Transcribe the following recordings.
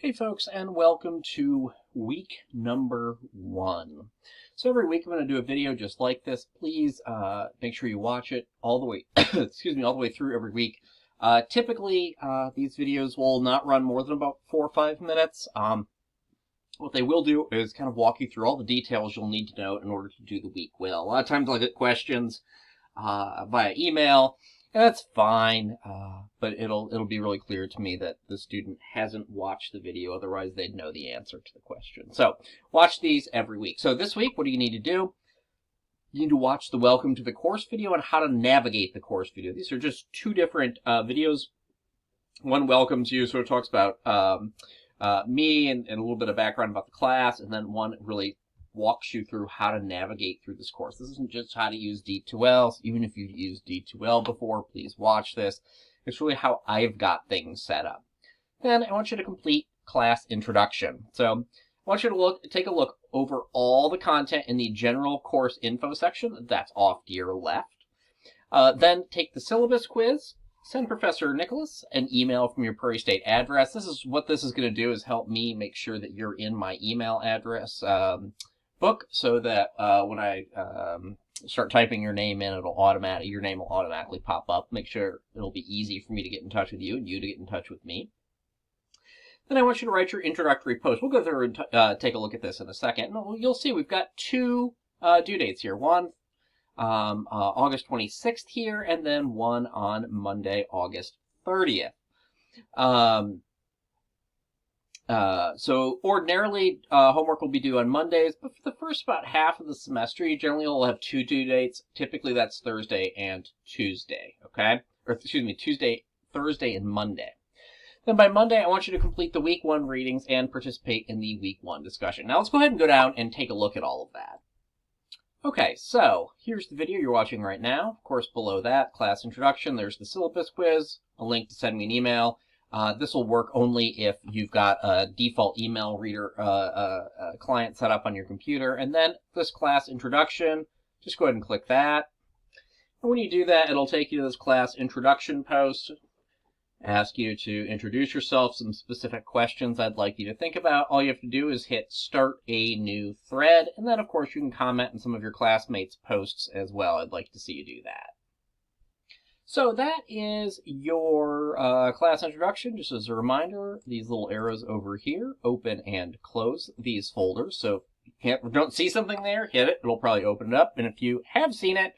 Hey folks, and welcome to week number 1. So every week I'm going to do a video just like this. Please make sure you watch it all the way, all the way through every week. Typically, these videos will not run more than about 4 or 5 minutes. What they will do is kind of walk you through all the details you'll need to know in order to do the week well. A lot of times I'll get questions via email. And that's fine, but it'll be really clear to me that the student hasn't watched the video, otherwise they'd know the answer to the question. So watch these every week. So this week, what do you need to do? You need to watch the Welcome to the Course video and how to navigate the course video. These are just two different videos. One welcomes you, sort of talks about me and a little bit of background about the class, and then one really walks you through how to navigate through this course. This isn't just how to use D2L. Even if you've used D2L before, please watch this. It's really how I've got things set up. Then I want you to complete class introduction. So I want you to take a look over all the content in the general course info section. That's off to your left. Then take the syllabus quiz. Send Professor Nicholas an email from your Prairie State address. What this is going to do is help me make sure that you're in my email address book, so that when I start typing your name in, your name will automatically pop up. Make sure it'll be easy for me to get in touch with you and you to get in touch with me. Then I want you to write your introductory post. We'll go through and take a look at this in a second. And you'll see we've got two due dates here. One August 26th here, and then one on Monday, August 30th. So ordinarily, homework will be due on Mondays, but for the first about half of the semester, you generally will have two due dates. Typically, that's Thursday and Tuesday, okay? Or, excuse me, Tuesday, Thursday, and Monday. Then by Monday, I want you to complete the week 1 readings and participate in the week 1 discussion. Now, let's go ahead and go down and take a look at all of that. Okay, so here's the video you're watching right now. Of course, below that, class introduction, there's the syllabus quiz, a link to send me an email. This will work only if you've got a default email reader client set up on your computer. And then this class introduction, just go ahead and click that. And when you do that, it'll take you to this class introduction post, ask you to introduce yourself, some specific questions I'd like you to think about. All you have to do is hit start a new thread. And then, of course, you can comment on some of your classmates' posts as well. I'd like to see you do that. So that is your class introduction. Just as a reminder, these little arrows over here open and close these folders. So if you don't see something there, hit it. It'll probably open it up. And if you have seen it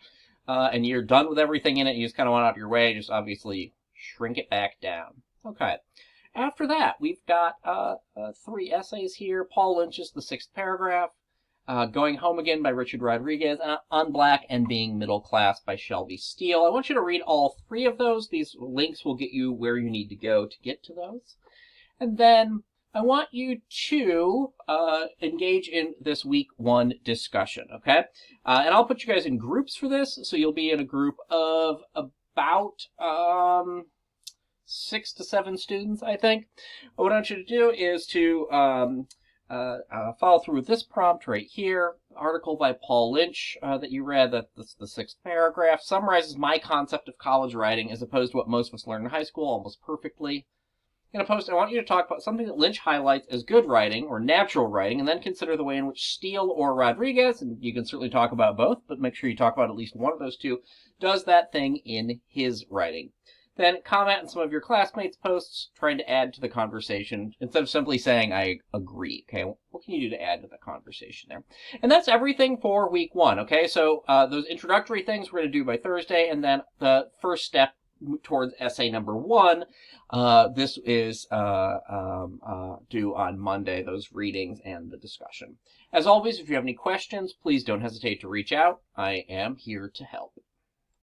and you're done with everything in it, you just kind of want out of your way, just obviously shrink it back down. Okay. After that, we've got 3 essays here. Paul Lynch's The Sixth Paragraph, Going Home Again by Richard Rodriguez, and On Black and Being Middle Class by Shelby Steele. I want you to read all 3 of those. These links will get you where you need to go to get to those. And then I want you to engage in this week 1 discussion, okay? And I'll put you guys in groups for this, so you'll be in a group of about 6 to 7 students, I think. What I want you to do is to follow through with this prompt right here. Article by Paul Lynch that you read, that's the 6th paragraph, summarizes my concept of college writing as opposed to what most of us learn in high school almost perfectly. In a post, I want you to talk about something that Lynch highlights as good writing or natural writing, and then consider the way in which Steele or Rodriguez, and you can certainly talk about both, but make sure you talk about at least one of those two, does that thing in his writing. Then comment on some of your classmates' posts, trying to add to the conversation, instead of simply saying, I agree, okay? What can you do to add to the conversation there? And that's everything for week 1, okay? So those introductory things we're going to do by Thursday, and then the first step towards essay number 1, this is due on Monday, those readings and the discussion. As always, if you have any questions, please don't hesitate to reach out. I am here to help.